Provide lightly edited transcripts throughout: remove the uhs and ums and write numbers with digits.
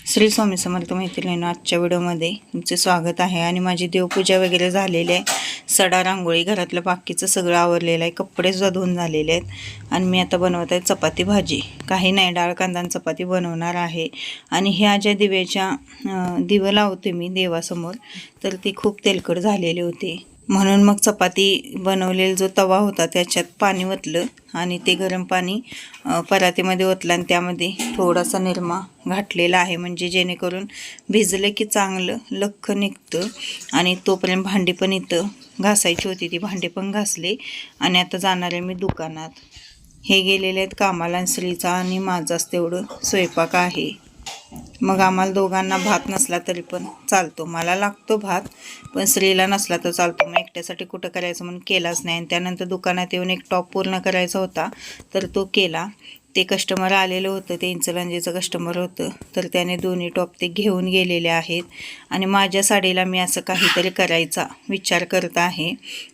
श्री स्वामी समर्थ मैत्रिणींनो, आजच्या व्हिडिओमध्ये तुमचे स्वागत आहे। आणि माझी देवपूजा वगैरे झालेली आहे, सडा रांगोळी घरातलं बाकीचं सगळं आवरलेलं आहे, कपडे सुद्धा धुवून झालेले आहेत। आणि मी आता बनवत आहे चपाती भाजी, काही नाही डाळ कांदा चपाती बनवणार आहे। आणि ह्या ज्या दिव्याच्या दिवं लावते मी देवासमोर, तर ती खूप तेलकट झालेली होती, म्हणून मग चपाती बनवलेला जो तवा होता त्याच्यात पाणी ओतलं आणि ते गरम पाणी परातीमध्ये ओतलं आणि त्यामध्ये थोडासा निरमा घातलेला आहे, म्हणजे जेणेकरून भिजलं की चांगलं लख्ख निघतं। आणि तोपर्यंत भांडी पण इथं घासायची होती, ती भांडी पण घासली। आणि आता जाणार आहे मी दुकानात। हे गेलेले आहेत कामाला आणि श्रीचा आणि माझाच तेवढं स्वयंपाक आहे। मग आम्हाला दोघांना भात नसला तरी पण चालतो, मला लागतो भात, पण श्रीला नसला तर चालतो। मग एकट्यासाठी कुठं करायचं म्हणून केलाच नाही। आणि त्यानंतर दुकानात येऊन एक टॉप पूर्ण करायचा होता, तर तो केला। ते कस्टमर आलेलं होतं, ते इंचलंजीचं कस्टमर होतं, तर त्याने दोन्ही टॉप ते घेऊन गेलेले आहेत। आणि माझ्या साडीला मी असं काहीतरी करायचा विचार करत आहे,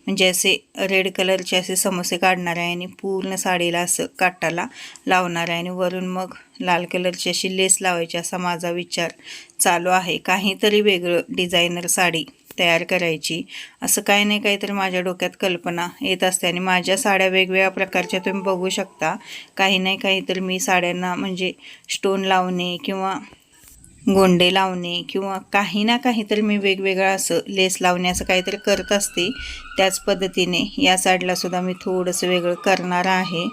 म्हणजे असे रेड कलरचे असे समोसे काढणार आहे आणि पूर्ण साडीला असं काटाला लावणार आहे आणि वरून मग लाल कलरची अशी लेस लावायची, असा माझा विचार चालू आहे। काहीतरी वेगळं डिझायनर साडी तयार करायची, असं काही नाही काहीतरी माझ्या डोक्यात कल्पना येत असते। आणि माझ्या साड्या वेगवेगळ्या प्रकारच्या तुम्ही बघू शकता, काही नाही काहीतरी मी साड्यांना म्हणजे स्टोन लावणे किंवा गोंडे लावणे किंवा काही ना काहीतरी मी वेगवेगळं असं लेस लावणे असं काहीतरी करत असते। त्याच पद्धतीने या साडीला सुद्धा मी थोडंसं वेगळं करणार आहे।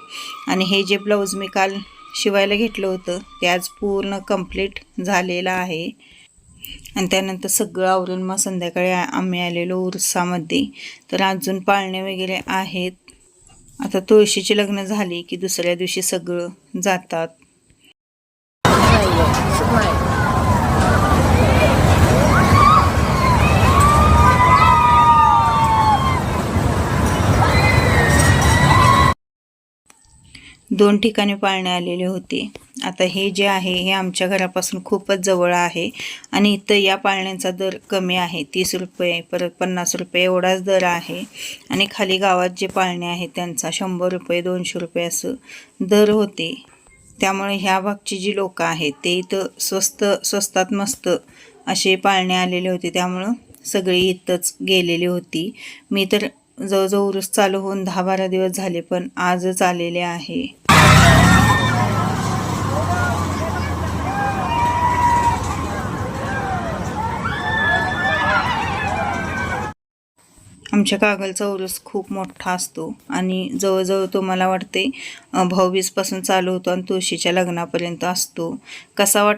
आणि हे जे ब्लाऊज मी काल शिवायला घेतलं होतं ते आज पूर्ण कंप्लीट झालेलं आहे। आणि त्यानंतर सगळं आवरून मग संध्याकाळी आम्ही आलेलो उरसामध्ये, तर अजून पाळणे वगैरे आहेत। आता तुळशीची लग्न झाली की दुसऱ्या दिवशी सगळं जातात। दोन ठिकाणी पाळणे आलेले होते। आता हे जे आहे हे आमच्या घरापासून खूपच जवळ आहे आणि इथं या पाळण्यांचा दर कमी आहे, 30 रुपये परत 50 रुपये एवढाच दर आहे। आणि खाली गावात जे पाळणे आहेत त्यांचा 100 रुपये 200 रुपये असं दर होते। त्यामुळे ह्या भागची जी लोक आहेत ते इथं स्वस्तात मस्त असे पाळणे आलेले होते, त्यामुळं सगळी इथंच गेलेली होती। मी तर जवळजवळ उरूस चालू होऊन 10-12 दिवस झाले, पण आजच आलेले आहे। आमच्या कागलचा उरूस खूप मोठा असतो आणि जवळजवळ तो मला वाटते भाऊबीजपासून चालू होतो आणि तुळशीच्या लग्नापर्यंत असतो। कसा वाटला